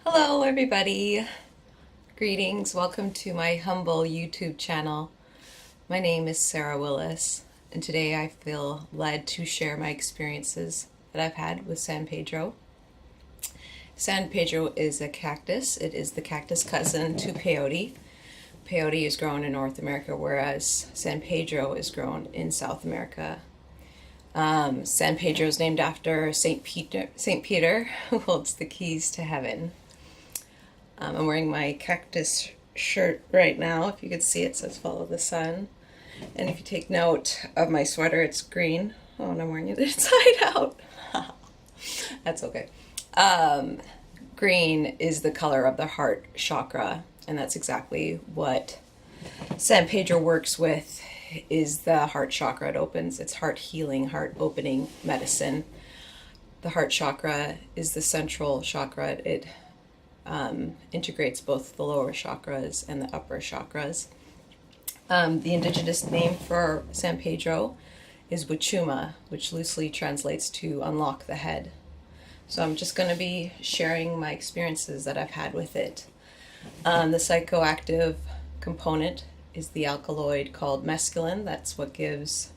Hello, everybody. Greetings. Welcome to my humble YouTube channel. My name is Sarah Willis, and today I feel led to share my experiences that I've had with San Pedro. San Pedro is a cactus. It is the cactus cousin to peyote. Peyote is grown in North America, whereas San Pedro is grown in South America. San Pedro is named after Saint Peter, who holds the keys to heaven. I'm wearing my cactus shirt right now. If you could see, it says follow the sun. And if you take note of my sweater, it's green. Oh, and I'm wearing it inside out. That's okay. Green is the color of the heart chakra, and that's exactly what San Pedro works with, is the heart chakra. It opens, it's heart healing, heart opening medicine. The heart chakra is the central chakra. It integrates both the lower chakras and the upper chakras. The indigenous name for San Pedro is Huachuma, which loosely translates to unlock the head. So I'm just going to be sharing my experiences that I've had with it. The psychoactive component is the alkaloid called mescaline. That's what gives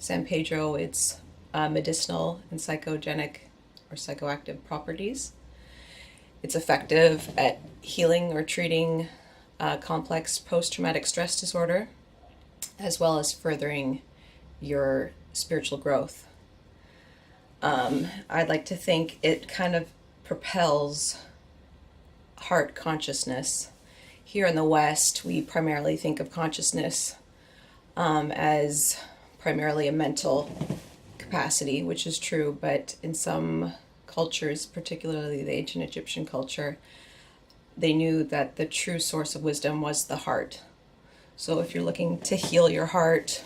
San Pedro its medicinal and psychogenic or psychoactive properties. It's effective at healing or treating complex post-traumatic stress disorder, as well as furthering your spiritual growth. I'd like to think it kind of propels heart consciousness. Here in the West, we primarily think of consciousness as primarily a mental capacity, which is true, but in some cultures, particularly the ancient Egyptian culture, they knew that the true source of wisdom was the heart. So if you're looking to heal your heart,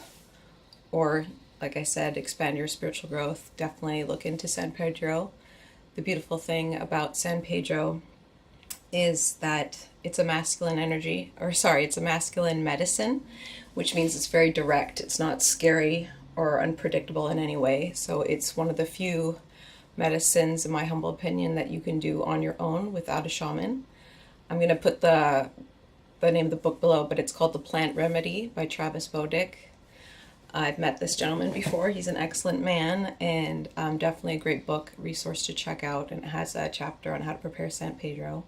or like I said, expand your spiritual growth, definitely look into San Pedro. The beautiful thing about San Pedro is that it's a masculine energy, it's a masculine medicine, which means it's very direct. It's not scary or unpredictable in any way. So it's one of the few medicines, in my humble opinion, that you can do on your own without a shaman. I'm going to put the name of the book below, but it's called The Plant Remedy by Travis Bodick. I've met this gentleman before. He's an excellent man, and definitely a great book, resource to check out, and it has a chapter on how to prepare San Pedro.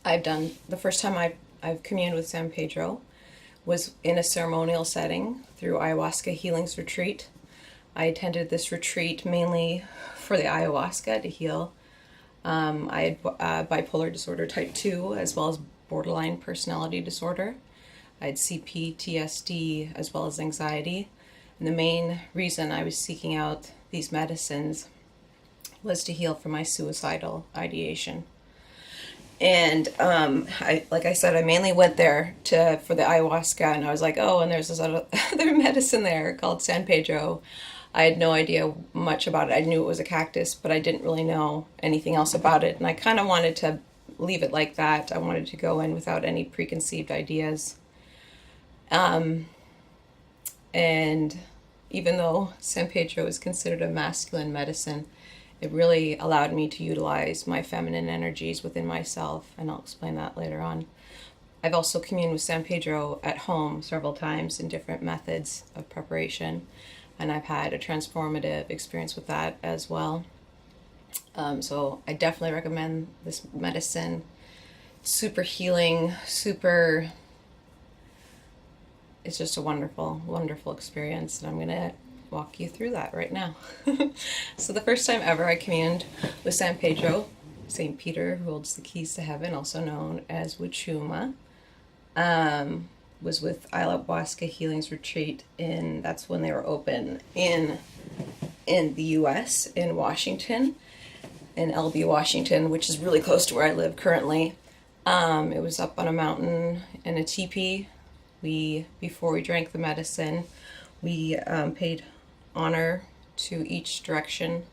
The first time I've communed with San Pedro was in a ceremonial setting through Ayahuasca Healings Retreat. I attended this retreat mainly for the ayahuasca to heal. I had bipolar disorder type 2, as well as borderline personality disorder. I had CPTSD, as well as anxiety. And the main reason I was seeking out these medicines was to heal from my suicidal ideation. And like I said, I mainly went there for the ayahuasca, and I was like, oh, and there's this other medicine there called San Pedro. I had no idea much about it. I knew it was a cactus, but I didn't really know anything else about it. And I kind of wanted to leave it like that. I wanted to go in without any preconceived ideas. And even though San Pedro is considered a masculine medicine, it really allowed me to utilize my feminine energies within myself, and I'll explain that later on. I've also communed with San Pedro at home several times in different methods of preparation, and I've had a transformative experience with that as well. So I definitely recommend this medicine. Super healing, it's just a wonderful, wonderful experience, and I'm going to walk you through that right now. So the first time ever I communed with San Pedro, Saint Peter, who holds the keys to heaven, also known as Huachuma, was with Ayahuasca Healings Retreat, and that's when they were open in the U.S., in Washington, in LB, Washington, which is really close to where I live currently. It was up on a mountain in a teepee. Before we drank the medicine, we paid honor to each direction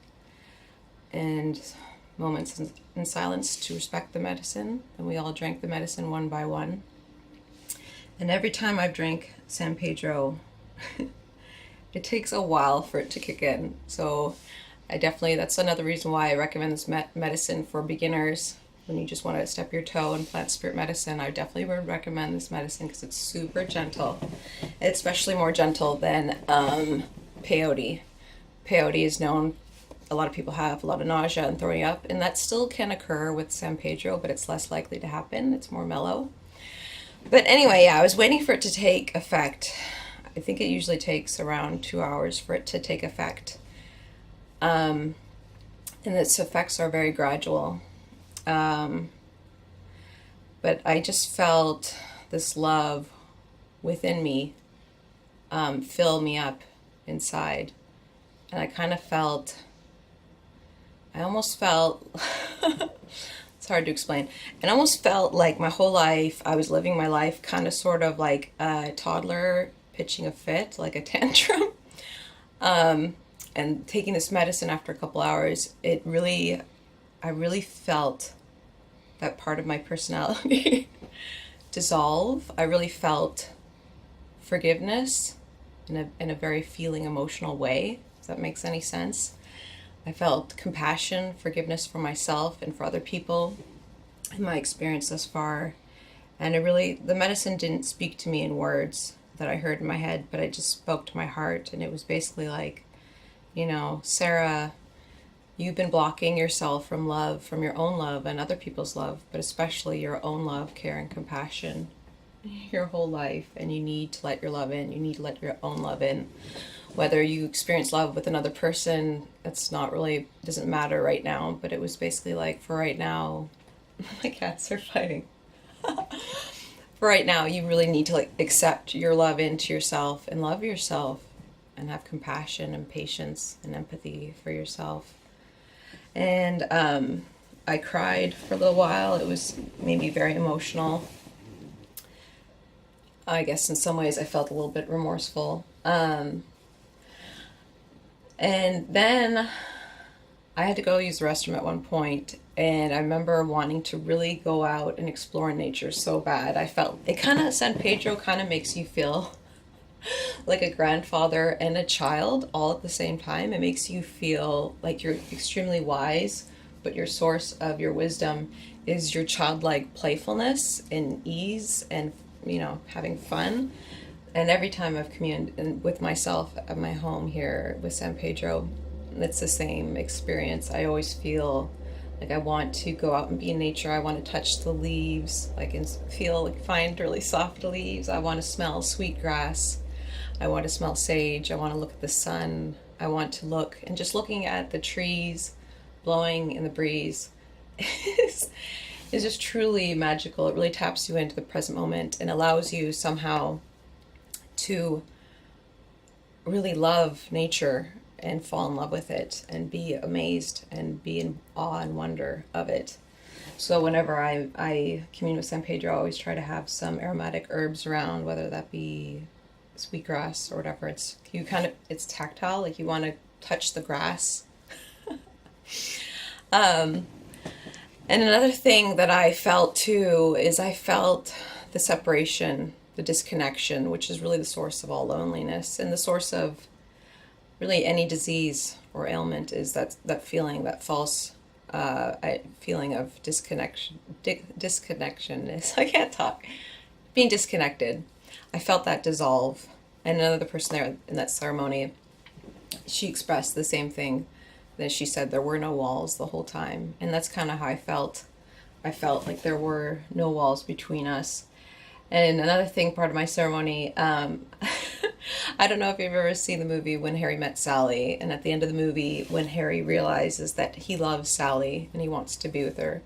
and moments in silence to respect the medicine, and we all drank the medicine one by one. And every time I've drank San Pedro, it takes a while for it to kick in. So that's another reason why I recommend this medicine for beginners. when you just want to step your toe and plant spirit medicine, I definitely would recommend this medicine because it's super gentle. It's especially more gentle than peyote. Peyote is known, a lot of people have a lot of nausea and throwing up, and that still can occur with San Pedro, but it's less likely to happen. It's more mellow. But anyway, yeah, I was waiting for it to take effect. I think it usually takes around 2 hours for it to take effect. And its effects are very gradual. But I just felt this love within me fill me up inside. And I kind of felt, I almost felt, it's hard to explain. It almost felt like my whole life, I was living my life kind of sort of like a toddler pitching a fit, like a tantrum. And taking this medicine after a couple hours, I really felt that part of my personality dissolve. I really felt forgiveness in a very feeling, emotional way. If that makes any sense. I felt compassion, forgiveness for myself and for other people in my experience thus far. And the medicine didn't speak to me in words that I heard in my head, but it just spoke to my heart. And it was basically like, Sarah, you've been blocking yourself from love, from your own love and other people's love, but especially your own love, care, and compassion your whole life. And you need to let your love in. You need to let your own love in. Whether you experience love with another person, doesn't matter right now, but it was basically like, for right now, my cats are fighting. For right now, you really need to accept your love into yourself and love yourself and have compassion and patience and empathy for yourself. And I cried for a little while. It was maybe very emotional. I guess in some ways I felt a little bit remorseful. And then I had to go use the restroom at one point, and I remember wanting to really go out and explore nature so bad. I felt it San Pedro kind of makes you feel like a grandfather and a child all at the same time. It makes you feel like you're extremely wise, but your source of your wisdom is your childlike playfulness and ease and, having fun. And every time I've communed with myself at my home here with San Pedro, it's the same experience. I always feel like I want to go out and be in nature. I want to touch the leaves, find really soft leaves. I want to smell sweet grass. I want to smell sage. I want to look at the sun. I want to look, and just looking at the trees blowing in the breeze is just truly magical. It really taps you into the present moment and allows you somehow to really love nature and fall in love with it and be amazed and be in awe and wonder of it. So whenever I commune with San Pedro, I always try to have some aromatic herbs around, whether that be sweetgrass or whatever. It's tactile, like you want to touch the grass. And another thing that I felt too is I felt the separation, the disconnection, which is really the source of all loneliness and the source of really any disease or ailment, is that feeling, that false feeling of disconnection. Disconnection is, I can't talk. Being disconnected. I felt that dissolve. And another person there in that ceremony, she expressed the same thing. That she said there were no walls the whole time. And that's kind of how I felt. I felt like there were no walls between us. And another thing, part of my ceremony, I don't know if you've ever seen the movie When Harry Met Sally. And at the end of the movie, when Harry realizes that he loves Sally and he wants to be with her.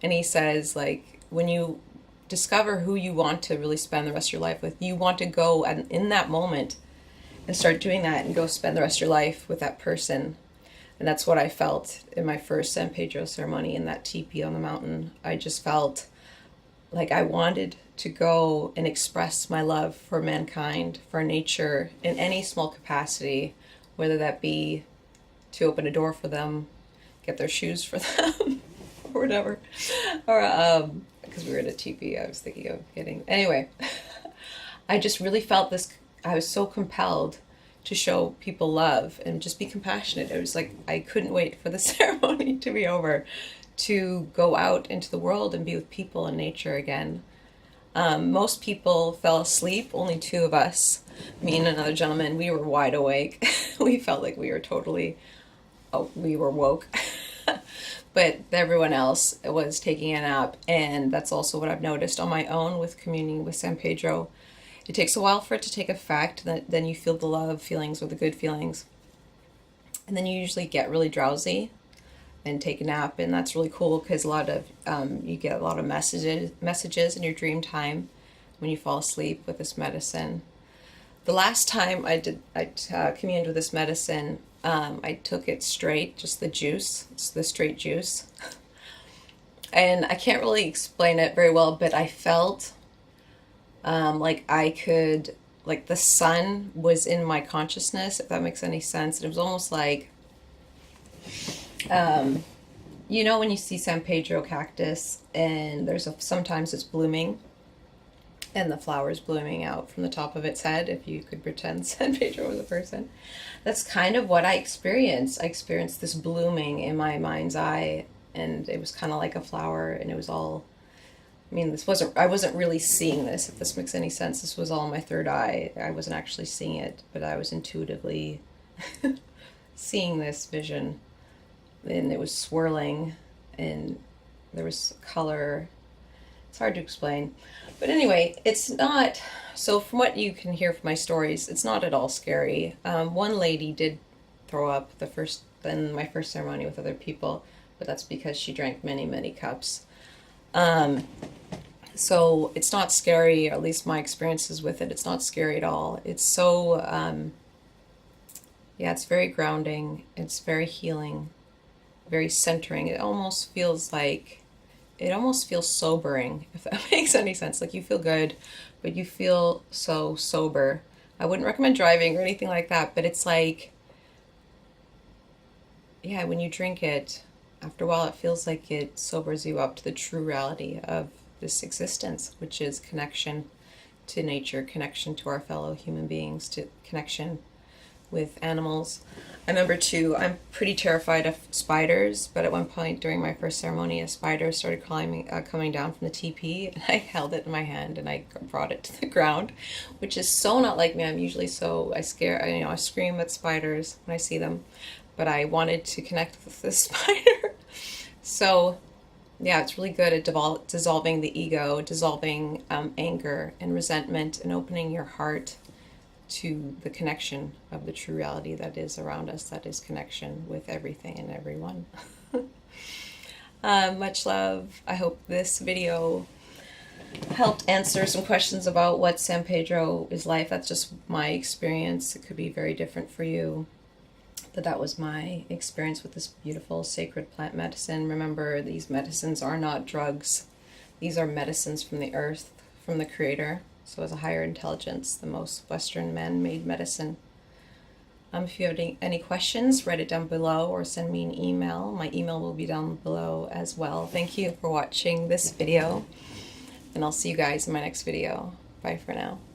And he says, when you discover who you want to really spend the rest of your life with, you want to go and in that moment and start doing that and go spend the rest of your life with that person. And that's what I felt in my first San Pedro ceremony in that teepee on the mountain. I just felt like I wanted to go and express my love for mankind, for nature, in any small capacity, whether that be to open a door for them, get their shoes for them, or whatever. Or, because we were in a teepee, I was thinking of getting... Anyway, I just really felt this, I was so compelled to show people love and just be compassionate. It was like I couldn't wait for the ceremony to be over to go out into the world and be with people and nature again. Most people fell asleep, only two of us, me and another gentleman, we were wide awake. We felt like we were totally, we were woke. But everyone else was taking a nap, and that's also what I've noticed on my own with communing with San Pedro. It takes a while for it to take effect, then you feel the love feelings or the good feelings. And then you usually get really drowsy and take a nap, and that's really cool because you get a lot of messages in your dream time when you fall asleep with this medicine. The last time I communed with this medicine, I took it straight, just the juice. It's the straight juice. And I can't really explain it very well, but I felt like like the sun was in my consciousness, if that makes any sense. It was almost like, you know, when you see San Pedro cactus and sometimes it's blooming and the flowers blooming out from the top of its head, if you could pretend San Pedro was a person. That's kind of what I experienced. I experienced this blooming in my mind's eye, and it was kind of like a flower, and it was all, I mean, I wasn't really seeing this, if this makes any sense. This was all in my third eye. I wasn't actually seeing it, but I was intuitively seeing this vision, and it was swirling, and there was color. It's hard to explain. But anyway, it's not, so from what you can hear from my stories, it's not at all scary. One lady did throw up in my first ceremony with other people, but that's because she drank many, many cups. So it's not scary, or at least my experiences with it, it's not scary at all. It's so, yeah, it's very grounding, it's very healing, very centering. It almost feels sobering, if that makes any sense. Like, you feel good, but you feel so sober. I wouldn't recommend driving or anything like that, but it's like, yeah, when you drink it, after a while it feels like it sobers you up to the true reality of this existence, which is connection to nature, connection to our fellow human beings, to connection with animals. I remember too, I'm pretty terrified of spiders, but at one point during my first ceremony, a spider started coming down from the teepee, and I held it in my hand and I brought it to the ground, which is so not like me. I'm usually I scream at spiders when I see them, but I wanted to connect with this spider. So yeah, it's really good at dissolving the ego, dissolving anger and resentment, and opening your heart to the connection of the true reality that is around us, that is connection with everything and everyone. Much love. I hope this video helped answer some questions about what San Pedro is like. That's just my experience. It could be very different for you, but that was my experience with this beautiful sacred plant medicine. Remember, these medicines are not drugs. These are medicines from the earth, from the Creator. So as a higher intelligence, the most Western man-made medicine. If you have any questions, write it down below or send me an email. My email will be down below as well. Thank you for watching this video, and I'll see you guys in my next video. Bye for now.